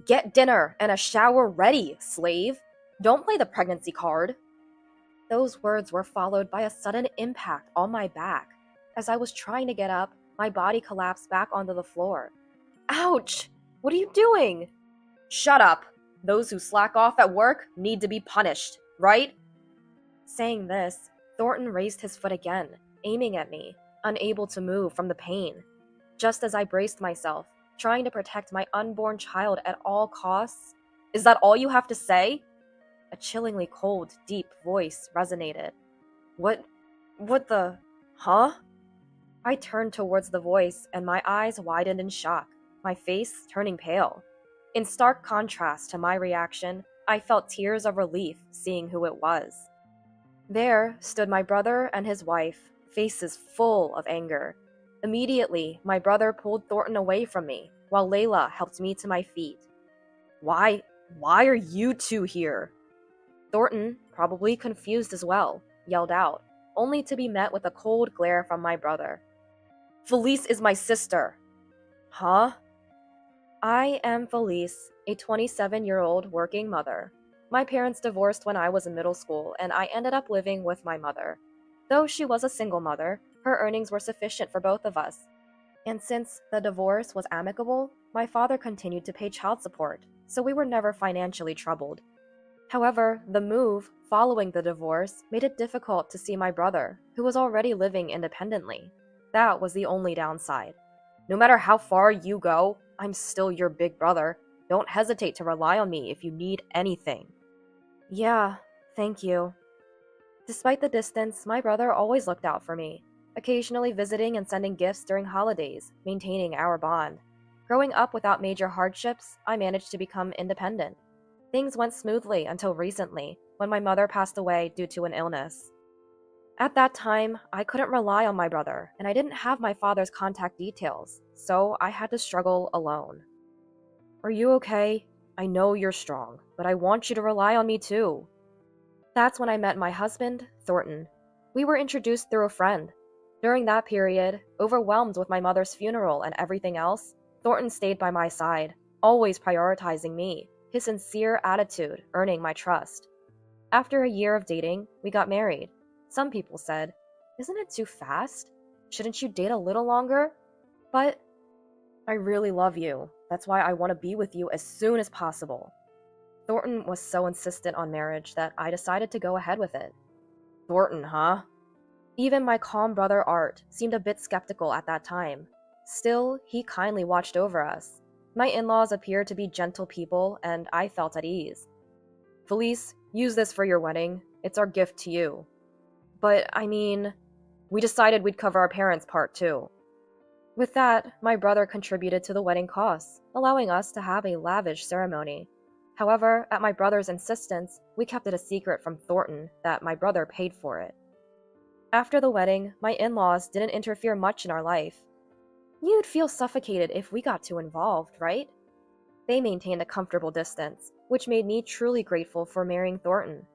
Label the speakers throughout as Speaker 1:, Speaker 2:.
Speaker 1: Get dinner and a shower ready, slave. Don't play the pregnancy card. Those words were followed by a sudden impact on my back. As I was trying to get up, my body collapsed back onto the floor. Ouch! What are you doing? Shut up! Those who slack off at work need to be punished, right? Saying this, Thornton raised his foot again, aiming at me, unable to move from the pain. Just as I braced myself, trying to protect my unborn child at all costs. Is that all you have to say? A chillingly cold, deep voice resonated. What? What the? Huh? I turned towards the voice and my eyes widened in shock, my face turning pale. In stark contrast to my reaction, I felt tears of relief seeing who it was. There stood my brother and his wife, faces full of anger. Immediately, my brother pulled Thornton away from me, while Layla helped me to my feet. Why are you two here? Thornton, probably confused as well, yelled out, only to be met with a cold glare from my brother. Felice is my sister. Huh? I am Felice, a 27-year-old working mother. My parents divorced when I was in middle school, and I ended up living with my mother. Though she was a single mother, her earnings were sufficient for both of us. And since the divorce was amicable, my father continued to pay child support, so we were never financially troubled. However, the move following the divorce made it difficult to see my brother, who was already living independently. That was the only downside. No matter how far you go, I'm still your big brother. Don't hesitate to rely on me if you need anything. Yeah, thank you. Despite the distance, my brother always looked out for me, occasionally visiting and sending gifts during holidays, maintaining our bond. Growing up without major hardships, I managed to become independent. Things went smoothly until recently, when my mother passed away due to an illness. At that time, I couldn't rely on my brother, and I didn't have my father's contact details, so I had to struggle alone. Are you okay? I know you're strong, but I want you to rely on me too. That's when I met my husband, Thornton. We were introduced through a friend. During that period, overwhelmed with my mother's funeral and everything else, Thornton stayed by my side, always prioritizing me, his sincere attitude earning my trust. After a year of dating, we got married. Some people said, "Isn't it too fast? Shouldn't you date a little longer?" But I really love you. That's why I want to be with you as soon as possible. Thornton was so insistent on marriage that I decided to go ahead with it. Thornton, huh? Even my calm brother Art seemed a bit skeptical at that time. Still, he kindly watched over us. My in-laws appeared to be gentle people, and I felt at ease. Felice, use this for your wedding. It's our gift to you. But, we decided we'd cover our parents' part too. With that, my brother contributed to the wedding costs, allowing us to have a lavish ceremony. However, at my brother's insistence, we kept it a secret from Thornton that my brother paid for it. After the wedding, my in-laws didn't interfere much in our life. You'd feel suffocated if we got too involved, right? They maintained a comfortable distance, which made me truly grateful for marrying Thornton.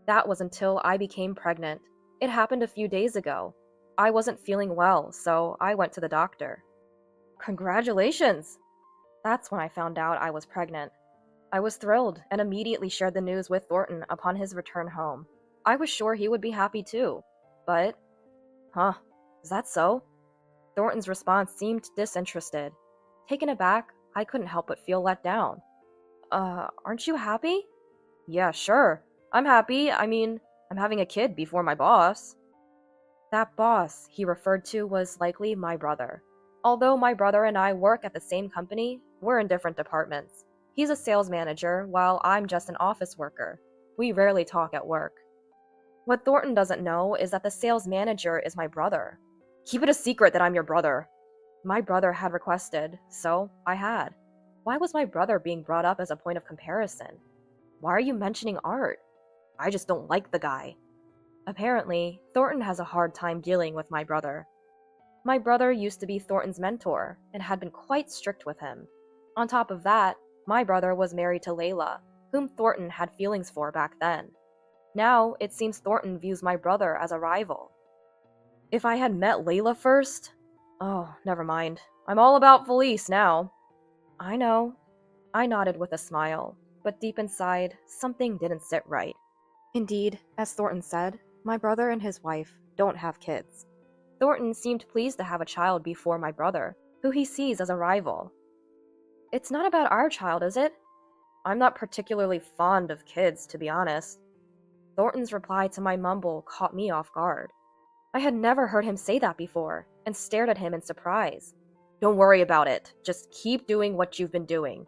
Speaker 1: That was until I became pregnant. It happened a few days ago. I wasn't feeling well, so I went to the doctor. Congratulations! That's when I found out I was pregnant. I was thrilled and immediately shared the news with Thornton upon his return home. I was sure he would be happy too. But, is that so? Thornton's response seemed disinterested. Taken aback, I couldn't help but feel let down. Aren't you happy? Yeah, sure. I'm happy. I'm having a kid before my boss. That boss he referred to was likely my brother. Although my brother and I work at the same company, we're in different departments. He's a sales manager, while I'm just an office worker. We rarely talk at work. What Thornton doesn't know is that the sales manager is my brother. Keep it a secret that I'm your brother. My brother had requested, so I had. Why was my brother being brought up as a point of comparison? Why are you mentioning Art? I just don't like the guy. Apparently, Thornton has a hard time dealing with my brother. My brother used to be Thornton's mentor and had been quite strict with him. On top of that, my brother was married to Layla, whom Thornton had feelings for back then. Now, it seems Thornton views my brother as a rival. If I had met Layla first... Oh, never mind. I'm all about Felice now. I know. I nodded with a smile, but deep inside, something didn't sit right. Indeed, as Thornton said, my brother and his wife don't have kids. Thornton seemed pleased to have a child before my brother, who he sees as a rival. It's not about our child, is it? I'm not particularly fond of kids, to be honest. Thornton's reply to my mumble caught me off guard. I had never heard him say that before, and stared at him in surprise. Don't worry about it. Just keep doing what you've been doing.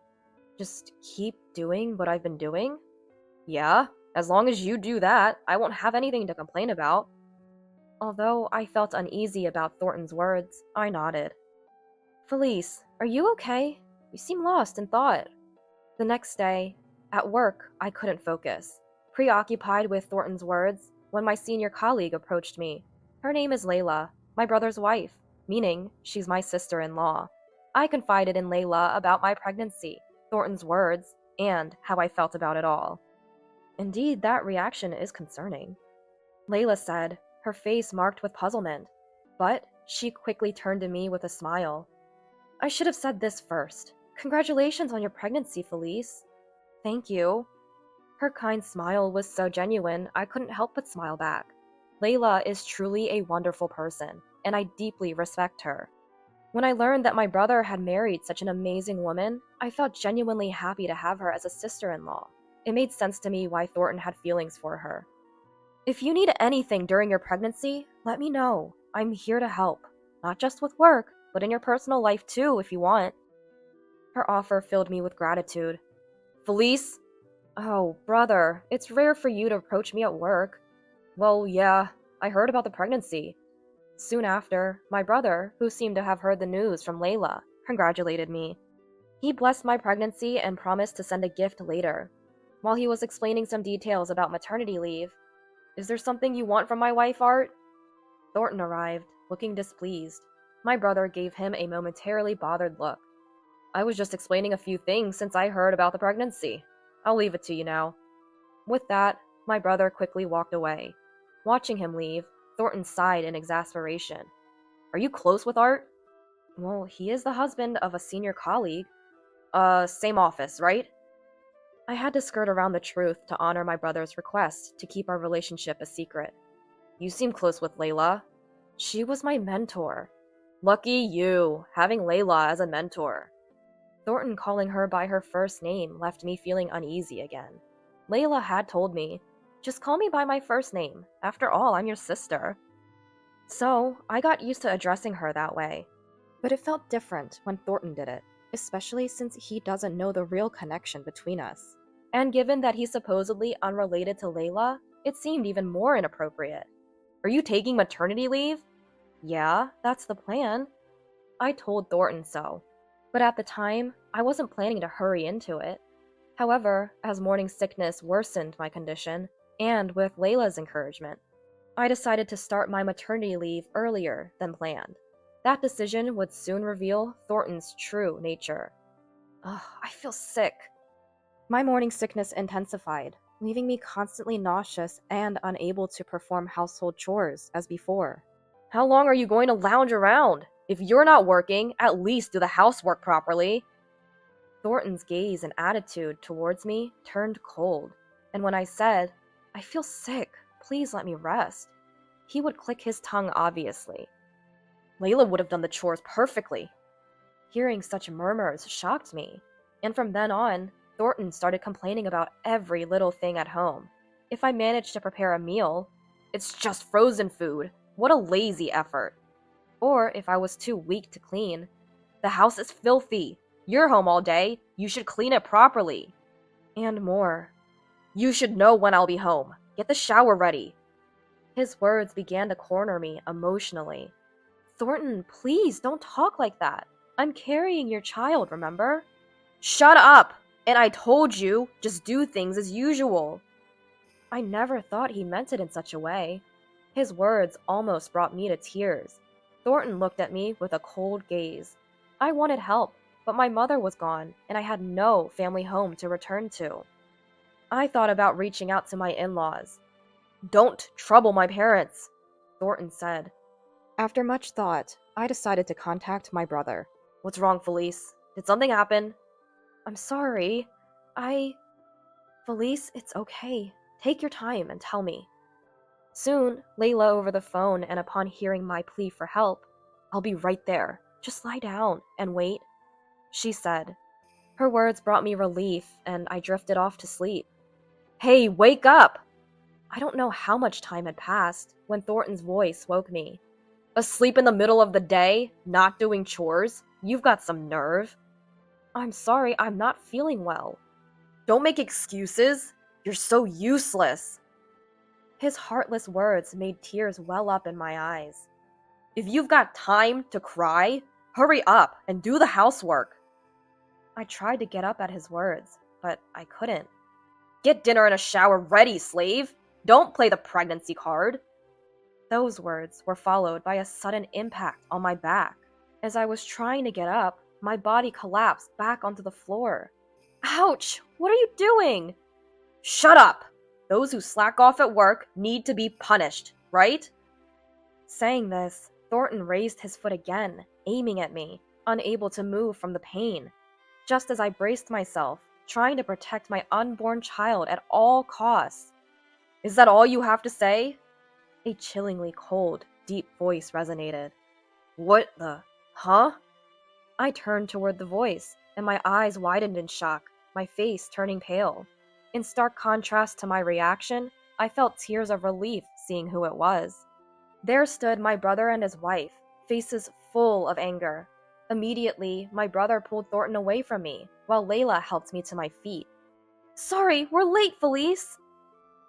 Speaker 1: Just keep doing what I've been doing? Yeah, as long as you do that, I won't have anything to complain about. Although I felt uneasy about Thornton's words, I nodded. Felice, are you okay? You seem lost in thought. The next day, at work, I couldn't focus, preoccupied with Thornton's words, when my senior colleague approached me. Her name is Layla, my brother's wife, meaning she's my sister-in-law. I confided in Layla about my pregnancy, Thornton's words, and how I felt about it all. Indeed, that reaction is concerning. Layla said, her face marked with puzzlement, but she quickly turned to me with a smile. I should have said this first. Congratulations on your pregnancy, Felice. Thank you. Her kind smile was so genuine, I couldn't help but smile back. Layla is truly a wonderful person, and I deeply respect her. When I learned that my brother had married such an amazing woman, I felt genuinely happy to have her as a sister-in-law. It made sense to me why Thornton had feelings for her. If you need anything during your pregnancy, let me know. I'm here to help. Not just with work, but in your personal life too, if you want. Her offer filled me with gratitude. Felice? Oh, brother, it's rare for you to approach me at work. Well, yeah, I heard about the pregnancy. Soon after, my brother, who seemed to have heard the news from Layla, congratulated me. He blessed my pregnancy and promised to send a gift later. While he was explaining some details about maternity leave, is there something you want from my wife, Art? Thornton arrived, looking displeased. My brother gave him a momentarily bothered look. I was just explaining a few things since I heard about the pregnancy. I'll leave it to you now. With that, my brother quickly walked away. Watching him leave, Thornton sighed in exasperation. Are you close with Art? Well, he is the husband of a senior colleague. Same office, right? I had to skirt around the truth to honor my brother's request to keep our relationship a secret. You seem close with Layla. She was my mentor. Lucky you, having Layla as a mentor. Thornton calling her by her first name left me feeling uneasy again. Layla had told me, just call me by my first name. After all, I'm your sister. So, I got used to addressing her that way. But it felt different when Thornton did it, especially since he doesn't know the real connection between us. And given that he's supposedly unrelated to Layla, it seemed even more inappropriate. Are you taking maternity leave? Yeah, that's the plan. I told Thornton so. But at the time, I wasn't planning to hurry into it. However, as morning sickness worsened my condition, and with Layla's encouragement, I decided to start my maternity leave earlier than planned. That decision would soon reveal Thornton's true nature. Ugh, I feel sick. My morning sickness intensified, leaving me constantly nauseous and unable to perform household chores as before. How long are you going to lounge around? If you're not working, at least do the housework properly. Thornton's gaze and attitude towards me turned cold, and when I said, I feel sick, please let me rest, he would click his tongue obviously. Layla would have done the chores perfectly. Hearing such murmurs shocked me, and from then on, Thornton started complaining about every little thing at home. If I managed to prepare a meal, it's just frozen food. What a lazy effort. Or if I was too weak to clean, the house is filthy. You're home all day. You should clean it properly. And more. You should know when I'll be home. Get the shower ready. His words began to corner me emotionally. Thornton, please don't talk like that. I'm carrying your child, remember? Shut up! And I told you, just do things as usual. I never thought he meant it in such a way. His words almost brought me to tears. Thornton looked at me with a cold gaze. I wanted help, but my mother was gone, and I had no family home to return to. I thought about reaching out to my in-laws. Don't trouble my parents, Thornton said. After much thought, I decided to contact my brother. What's wrong, Felice? Did something happen? I'm sorry. I... Felice, it's okay. Take your time and tell me. Soon, Layla over the phone, and upon hearing my plea for help, I'll be right there. Just lie down and wait, she said. Her words brought me relief, and I drifted off to sleep. Hey, wake up! I don't know how much time had passed when Thornton's voice woke me. Asleep in the middle of the day? Not doing chores? You've got some nerve. I'm sorry, I'm not feeling well. Don't make excuses. You're so useless. His heartless words made tears well up in my eyes. If you've got time to cry, hurry up and do the housework. I tried to get up at his words, but I couldn't. Get dinner and a shower ready, slave. Don't play the pregnancy card. Those words were followed by a sudden impact on my back. As I was trying to get up, my body collapsed back onto the floor. Ouch! What are you doing? Shut up! Those who slack off at work need to be punished, right? Saying this, Thornton raised his foot again, aiming at me, unable to move from the pain. Just as I braced myself, trying to protect my unborn child at all costs. Is that all you have to say? A chillingly cold, deep voice resonated. What the... Huh? I turned toward the voice, and my eyes widened in shock, my face turning pale. In stark contrast to my reaction, I felt tears of relief seeing who it was. There stood my brother and his wife, faces full of anger. Immediately, my brother pulled Thornton away from me, while Layla helped me to my feet. Sorry, we're late, Felice!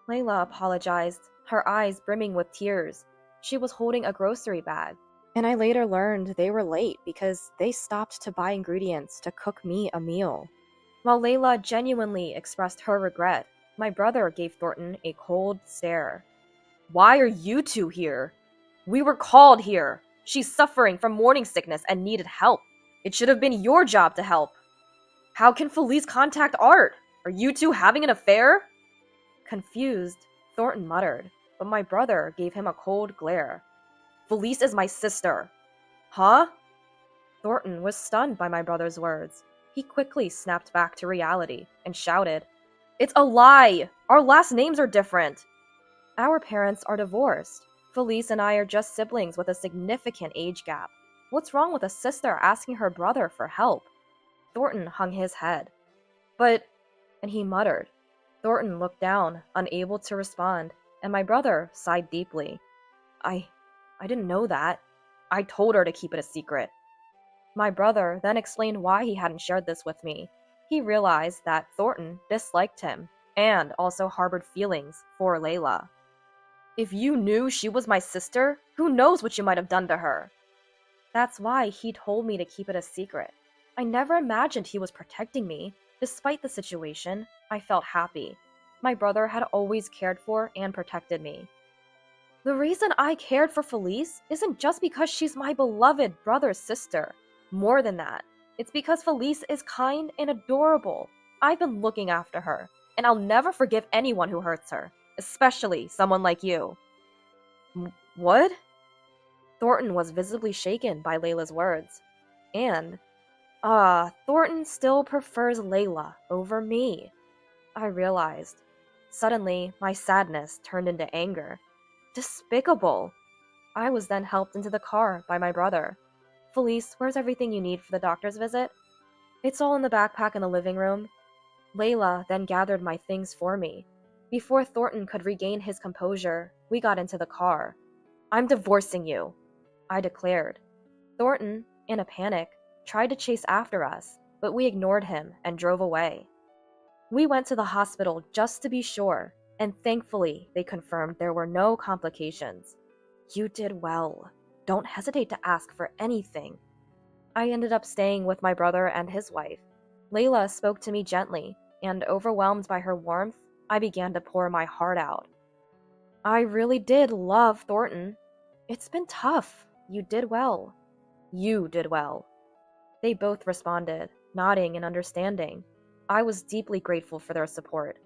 Speaker 1: Layla apologized, her eyes brimming with tears. She was holding a grocery bag, and I later learned they were late because they stopped to buy ingredients to cook me a meal. While Layla genuinely expressed her regret, my brother gave Thornton a cold stare. Why are you two here? We were called here. She's suffering from morning sickness and needed help. It should have been your job to help. How can Felice contact Art? Are you two having an affair? Confused, Thornton muttered, but my brother gave him a cold glare. Felice is my sister. Huh? Thornton was stunned by my brother's words. He quickly snapped back to reality and shouted, It's a lie! Our last names are different! Our parents are divorced. Felice and I are just siblings with a significant age gap. What's wrong with a sister asking her brother for help? Thornton hung his head. But... and he muttered. Thornton looked down, unable to respond, and my brother sighed deeply. I didn't know that. I told her to keep it a secret. My brother then explained why he hadn't shared this with me. He realized that Thornton disliked him, and also harbored feelings for Layla. If you knew she was my sister, who knows what you might have done to her? That's why he told me to keep it a secret. I never imagined he was protecting me. Despite the situation, I felt happy. My brother had always cared for and protected me. The reason I cared for Felice isn't just because she's my beloved brother's sister. More than that, it's because Felice is kind and adorable. I've been looking after her, and I'll never forgive anyone who hurts her, especially someone like you. What? Thornton was visibly shaken by Layla's words. And, Thornton still prefers Layla over me. I realized. Suddenly, my sadness turned into anger. Despicable. I was then helped into the car by my brother. Felice, where's everything you need for the doctor's visit? It's all in the backpack in the living room. Layla then gathered my things for me. Before Thornton could regain his composure, we got into the car. I'm divorcing you, I declared. Thornton, in a panic, tried to chase after us, but we ignored him and drove away. We went to the hospital just to be sure, and thankfully they confirmed there were no complications. You did well. Don't hesitate to ask for anything. I ended up staying with my brother and his wife. Layla spoke to me gently, and overwhelmed by her warmth, I began to pour my heart out. I really did love Thornton. It's been tough. You did well. You did well. They both responded, nodding in understanding. I was deeply grateful for their support.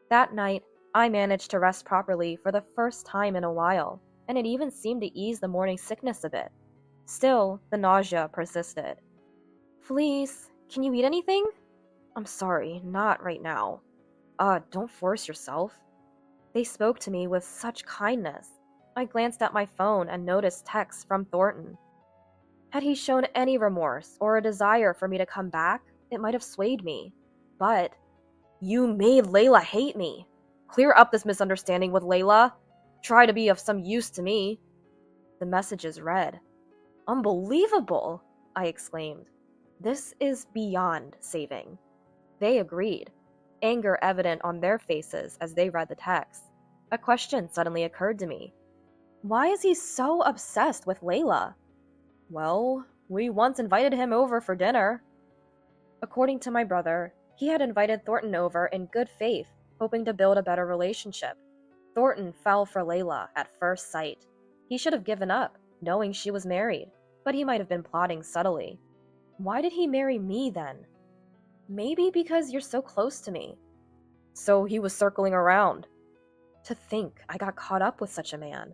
Speaker 1: That night, I managed to rest properly for the first time in a while, and it even seemed to ease the morning sickness a bit. Still, the nausea persisted. Felice, can you eat anything? I'm sorry, not right now. Don't force yourself. They spoke to me with such kindness. I glanced at my phone and noticed texts from Thornton. Had he shown any remorse or a desire for me to come back, it might have swayed me. But you made Layla hate me. Clear up this misunderstanding with Layla. Try to be of some use to me. The messages read. Unbelievable, I exclaimed. This is beyond saving. They agreed, anger evident on their faces as they read the text. A question suddenly occurred to me. Why is he so obsessed with Layla? Well, we once invited him over for dinner. According to my brother, he had invited Thornton over in good faith, hoping to build a better relationship. Thornton fell for Layla at first sight. He should have given up, knowing she was married, but he might have been plotting subtly. Why did he marry me then? Maybe because you're so close to me. So he was circling around. To think I got caught up with such a man.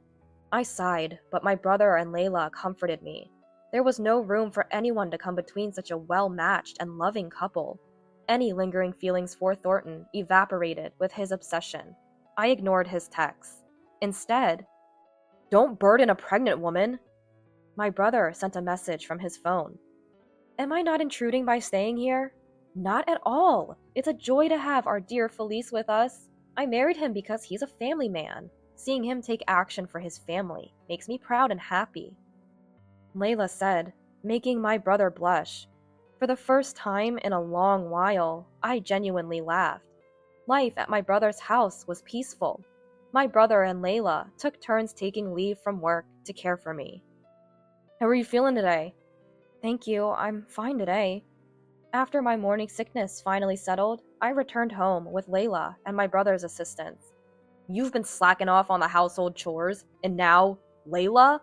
Speaker 1: I sighed, but my brother and Layla comforted me. There was no room for anyone to come between such a well-matched and loving couple. Any lingering feelings for Thornton evaporated with his obsession. I ignored his texts. Instead, don't burden a pregnant woman. My brother sent a message from his phone. Am I not intruding by staying here? Not at all. It's a joy to have our dear Felice with us. I married him because he's a family man. Seeing him take action for his family makes me proud and happy. Layla said, making my brother blush. For the first time in a long while, I genuinely laughed. Life at my brother's house was peaceful. My brother and Layla took turns taking leave from work to care for me. How are you feeling today? Thank you, I'm fine today. After my morning sickness finally settled, I returned home with Layla and my brother's assistance. You've been slacking off on the household chores, and now, Layla?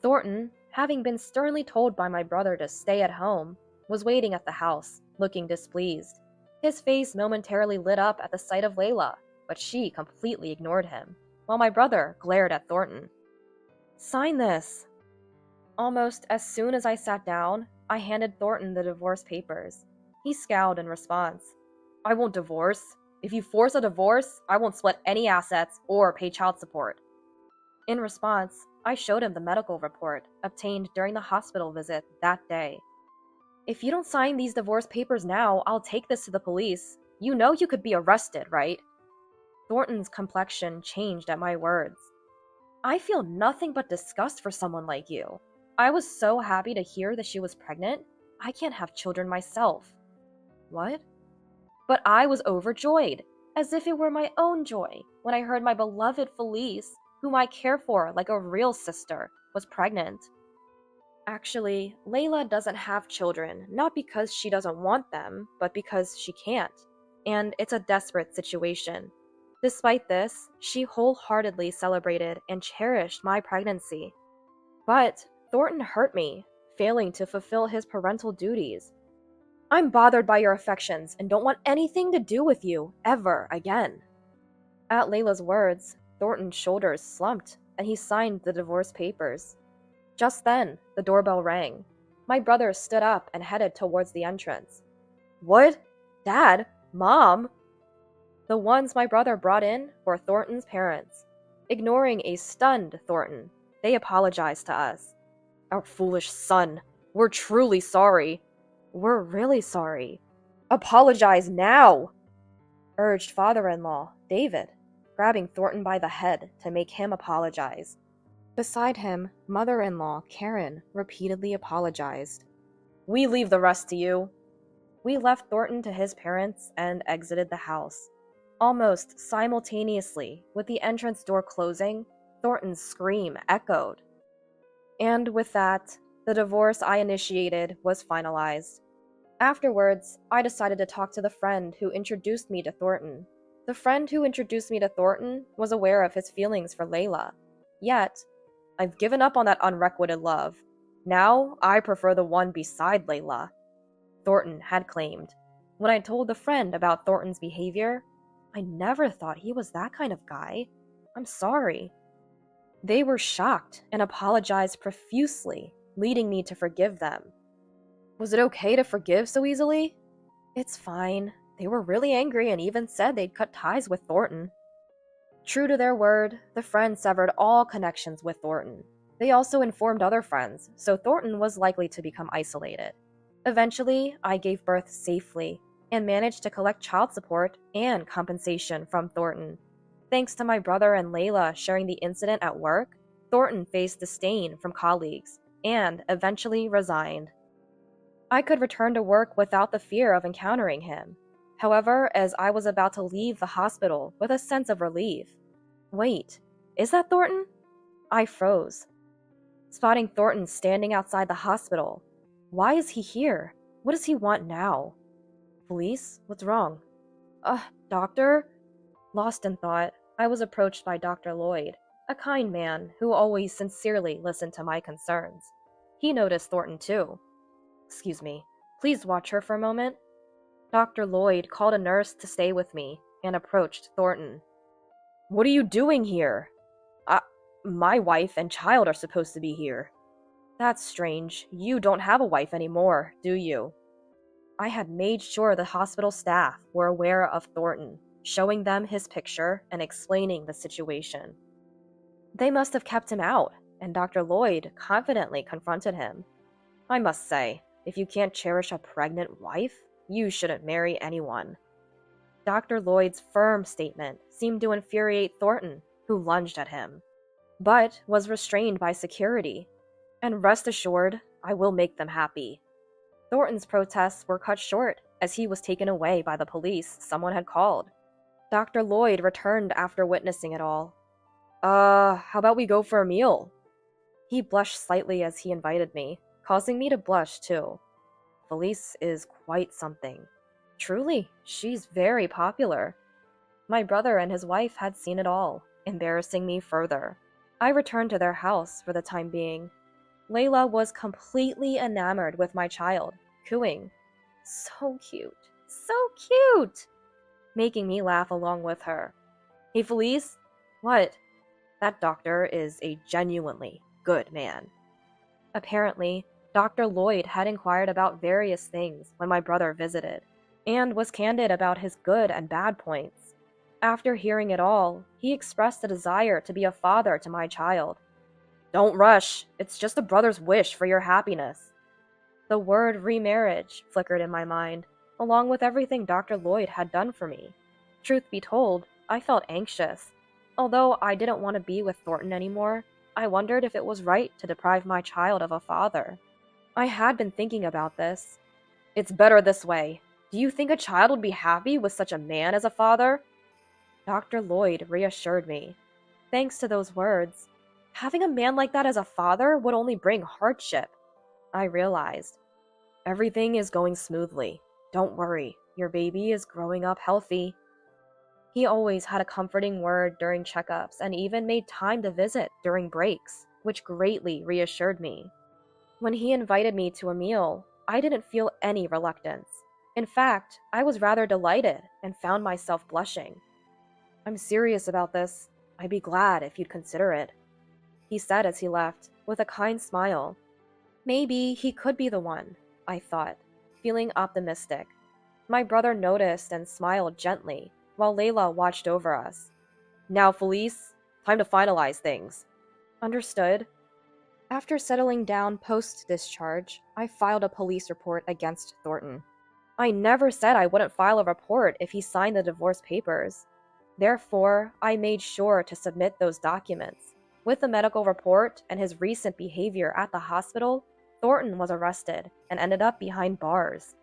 Speaker 1: Thornton, having been sternly told by my brother to stay at home, was waiting at the house, looking displeased. His face momentarily lit up at the sight of Layla, but she completely ignored him, while my brother glared at Thornton. Sign this. Almost as soon as I sat down, I handed Thornton the divorce papers. He scowled in response. I won't divorce. If you force a divorce, I won't split any assets or pay child support. In response, I showed him the medical report obtained during the hospital visit that day. If you don't sign these divorce papers now, I'll take this to the police. You know you could be arrested, right? Thornton's complexion changed at my words. I feel nothing but disgust for someone like you. I was so happy to hear that she was pregnant. I can't have children myself. What? But I was overjoyed, as if it were my own joy, when I heard my beloved Felice, whom I care for like a real sister, was pregnant. Actually, Layla doesn't have children, not because she doesn't want them, but because she can't. And it's a desperate situation. Despite this, she wholeheartedly celebrated and cherished my pregnancy. But Thornton hurt me, failing to fulfill his parental duties. I'm bothered by your affections and don't want anything to do with you, ever again. At Layla's words, Thornton's shoulders slumped, and he signed the divorce papers. Just then, the doorbell rang. My brother stood up and headed towards the entrance. What? Dad? Mom? The ones my brother brought in were Thornton's parents. Ignoring a stunned Thornton, they apologized to us. Our foolish son. We're truly sorry. We're really sorry. Apologize now, urged father-in-law, David, grabbing Thornton by the head to make him apologize. Beside him, mother-in-law, Karen, repeatedly apologized. We leave the rest to you. We left Thornton to his parents and exited the house. Almost simultaneously, with the entrance door closing, Thornton's scream echoed. And with that, the divorce I initiated was finalized. Afterwards, I decided to talk to the friend who introduced me to Thornton. The friend who introduced me to Thornton was aware of his feelings for Layla. Yet, I've given up on that unrequited love. Now, I prefer the one beside Layla, Thornton had claimed. When I told the friend about Thornton's behavior, I never thought he was that kind of guy. I'm sorry. They were shocked and apologized profusely, leading me to forgive them. Was it okay to forgive so easily? It's fine. They were really angry and even said they'd cut ties with Thornton. True to their word, the friends severed all connections with Thornton. They also informed other friends, so Thornton was likely to become isolated. Eventually, I gave birth safely and managed to collect child support and compensation from Thornton. Thanks to my brother and Layla sharing the incident at work, Thornton faced disdain from colleagues and eventually resigned. I could return to work without the fear of encountering him. However, as I was about to leave the hospital with a sense of relief, wait, is that Thornton? I froze, spotting Thornton standing outside the hospital. Why is he here? What does he want now? Police? What's wrong? Doctor? Lost in thought, I was approached by Dr. Lloyd, a kind man who always sincerely listened to my concerns. He noticed Thornton too. Excuse me, please watch her for a moment. Dr. Lloyd called a nurse to stay with me and approached Thornton. What are you doing here? My wife and child are supposed to be here. That's strange. You don't have a wife anymore, do you? I had made sure the hospital staff were aware of Thornton, showing them his picture and explaining the situation. They must have kept him out, and Dr. Lloyd confidently confronted him. I must say, if you can't cherish a pregnant wife, you shouldn't marry anyone. Dr. Lloyd's firm statement seemed to infuriate Thornton, who lunged at him, but was restrained by security. And rest assured, I will make them happy. Thornton's protests were cut short as he was taken away by the police someone had called. Dr. Lloyd returned after witnessing it all. How about we go for a meal? He blushed slightly as he invited me, causing me to blush too. Felice is quite something. Truly, she's very popular. My brother and his wife had seen it all, embarrassing me further. I returned to their house for the time being. Layla was completely enamored with my child, cooing, "So cute, so cute," making me laugh along with her. Hey Felice, what? That doctor is a genuinely good man. Apparently, Dr. Lloyd had inquired about various things when my brother visited, and was candid about his good and bad points. After hearing it all, he expressed a desire to be a father to my child. Don't rush, it's just a brother's wish for your happiness. The word remarriage flickered in my mind, along with everything Dr. Lloyd had done for me. Truth be told, I felt anxious. Although I didn't want to be with Thornton anymore, I wondered if it was right to deprive my child of a father. I had been thinking about this. It's better this way. Do you think a child would be happy with such a man as a father? Dr. Lloyd reassured me. Thanks to those words, having a man like that as a father would only bring hardship. I realized. Everything is going smoothly. Don't worry, your baby is growing up healthy. He always had a comforting word during checkups and even made time to visit during breaks, which greatly reassured me. When he invited me to a meal, I didn't feel any reluctance. In fact, I was rather delighted and found myself blushing. I'm serious about this. I'd be glad if you'd consider it, he said as he left, with a kind smile. Maybe he could be the one, I thought, feeling optimistic. My brother noticed and smiled gently, while Layla watched over us. Now, Felice, time to finalize things. Understood. After settling down post-discharge, I filed a police report against Thornton. I never said I wouldn't file a report if he signed the divorce papers. Therefore, I made sure to submit those documents. With the medical report and his recent behavior at the hospital, Thornton was arrested and ended up behind bars.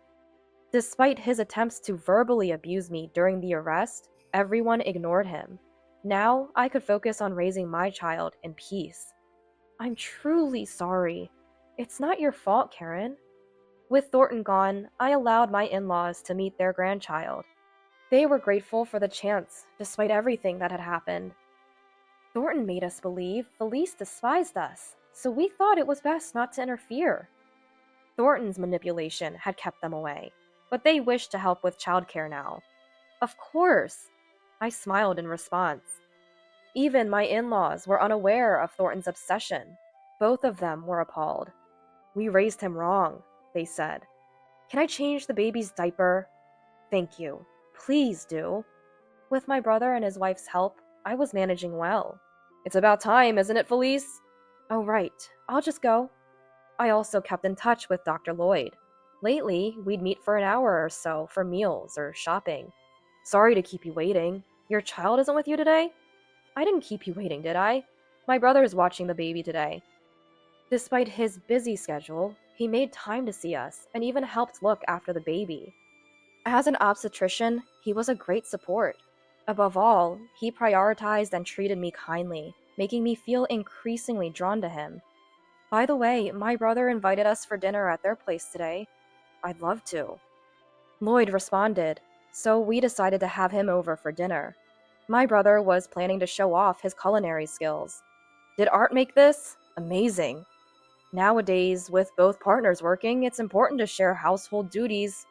Speaker 1: Despite his attempts to verbally abuse me during the arrest, everyone ignored him. Now I could focus on raising my child in peace. I'm truly sorry. It's not your fault, Karen. With Thornton gone, I allowed my in-laws to meet their grandchild. They were grateful for the chance, despite everything that had happened. Thornton made us believe Felice despised us, so we thought it was best not to interfere. Thornton's manipulation had kept them away, but they wished to help with childcare now. Of course! I smiled in response. Even my in-laws were unaware of Thornton's obsession. Both of them were appalled. We raised him wrong, they said. Can I change the baby's diaper? Thank you. Please do. With my brother and his wife's help, I was managing well. It's about time, isn't it, Felice? Oh, right. I'll just go. I also kept in touch with Dr. Lloyd. Lately, we'd meet for an hour or so for meals or shopping. Sorry to keep you waiting. Your child isn't with you today? I didn't keep you waiting, did I? My brother is watching the baby today. Despite his busy schedule, he made time to see us and even helped look after the baby. As an obstetrician, he was a great support. Above all, he prioritized and treated me kindly, making me feel increasingly drawn to him. By the way, my brother invited us for dinner at their place today. I'd love to. Lloyd responded, so we decided to have him over for dinner. My brother was planning to show off his culinary skills. Did Art make this? Amazing. Nowadays, with both partners working, it's important to share household duties.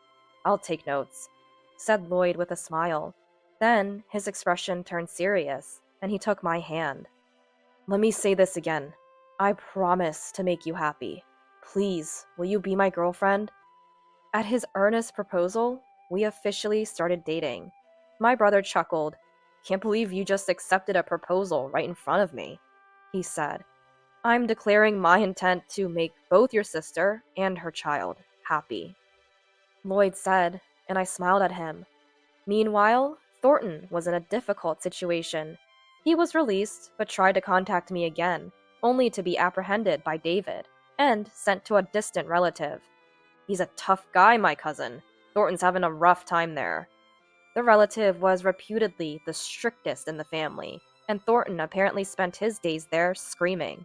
Speaker 1: I'll take notes, said Lloyd with a smile. Then his expression turned serious, and he took my hand. Let me say this again. I promise to make you happy. Please, will you be my girlfriend? At his earnest proposal, we officially started dating. My brother chuckled. Can't believe you just accepted a proposal right in front of me, he said. I'm declaring my intent to make both your sister and her child happy, Lloyd said, and I smiled at him. Meanwhile, Thornton was in a difficult situation. He was released, but tried to contact me again, only to be apprehended by David and sent to a distant relative. He's a tough guy, my cousin. Thornton's having a rough time there. The relative was reputedly the strictest in the family, and Thornton apparently spent his days there screaming.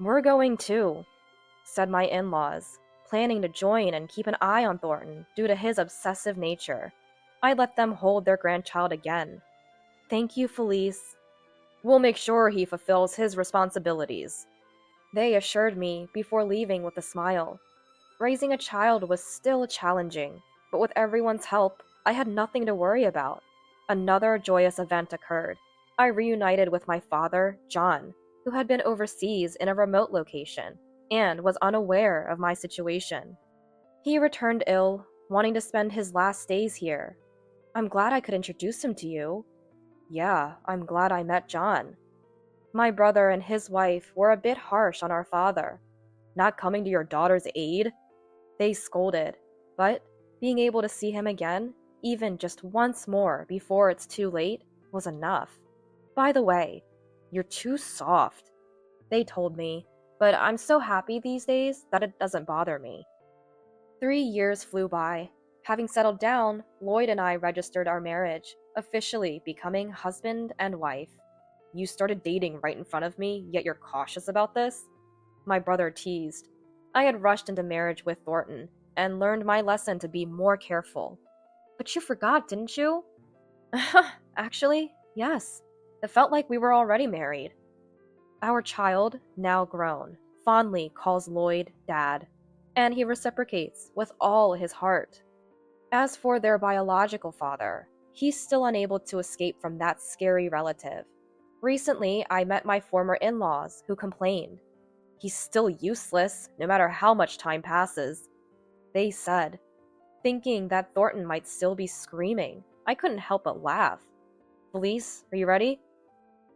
Speaker 1: We're going too, said my in-laws, planning to join and keep an eye on Thornton due to his obsessive nature. I let them hold their grandchild again. Thank you, Felice. We'll make sure he fulfills his responsibilities, they assured me before leaving with a smile. Raising a child was still challenging, but with everyone's help, I had nothing to worry about. Another joyous event occurred. I reunited with my father, John, who had been overseas in a remote location and was unaware of my situation. He returned ill, wanting to spend his last days here. I'm glad I could introduce him to you. Yeah, I'm glad I met John. My brother and his wife were a bit harsh on our father. Not coming to your daughter's aid? They scolded, but being able to see him again, even just once more before it's too late, was enough. By the way, you're too soft, they told me, but I'm so happy these days that it doesn't bother me. 3 years flew by. Having settled down, Lloyd and I registered our marriage, officially becoming husband and wife. You started dating right in front of me, yet you're cautious about this? My brother teased. I had rushed into marriage with Thornton and learned my lesson to be more careful. But you forgot, didn't you? Actually, yes. It felt like we were already married. Our child, now grown, fondly calls Lloyd Dad, and he reciprocates with all his heart. As for their biological father, he's still unable to escape from that scary relative. Recently, I met my former in-laws who complained. He's still useless, no matter how much time passes, they said. Thinking that Thornton might still be screaming, I couldn't help but laugh. Felice, are you ready?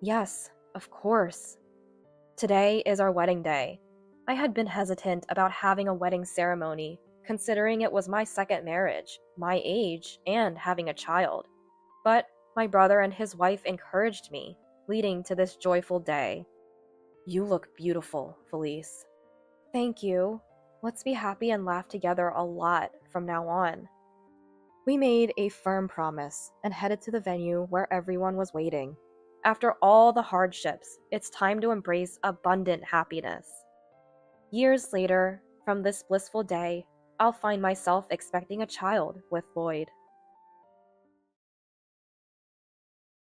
Speaker 1: Yes, of course. Today is our wedding day. I had been hesitant about having a wedding ceremony, considering it was my second marriage, my age, and having a child. But my brother and his wife encouraged me, leading to this joyful day. You look beautiful, Felice. Thank you. Let's be happy and laugh together a lot from now on. We made a firm promise and headed to the venue where everyone was waiting. After all the hardships, it's time to embrace abundant happiness. Years later, from this blissful day, I'll find myself expecting a child with Lloyd.